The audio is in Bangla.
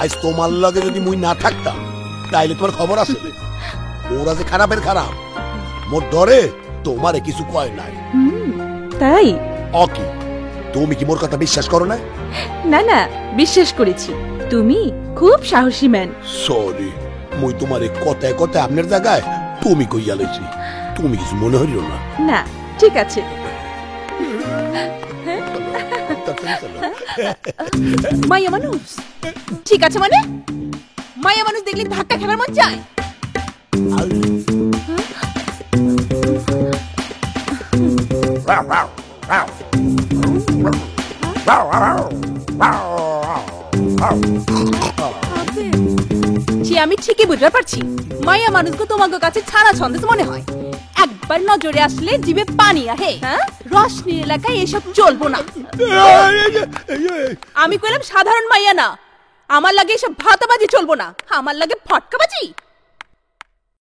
আজ তোমার লগে যদি মুই না থাকতাম তাইলে তোমার খবর আছে ওরা যে খারাপের খারাপ মোর ডরে তোমারে কিছু কয় নাই। তাই অকি তুমি কি মোর কথা বিশ্বাস করো না? না না, বিশ্বাস করেছি, তুমি খুব সাহসী ম্যান। সরি, মুই তোমারে কথায় কথায় আপনার জায়গায় তুমি কইয়া লইছি, তুমি কিছু মনে হইল না? না ঠিক আছে। মাইয়া মানুষ ঠিক আছে মানে? মাইয়া মানুষ দেখলে ধাক্কা খেলার মন চায়? আমি ঠিকই বুঝতে পারছি মাইয়া মানুষকে তোমাকে কাছে ছাড়া ছন্দেস মনে হয়। একবার নজরে আসলে জিভে পানি আহে। রশনির এলাকায় এসব চলবো না। আমি কইলাম সাধারণ মাইয়া না, আমার লাগে এসব ভাতাবাজি চলবো না, আমার লাগে ফটকাবাজি।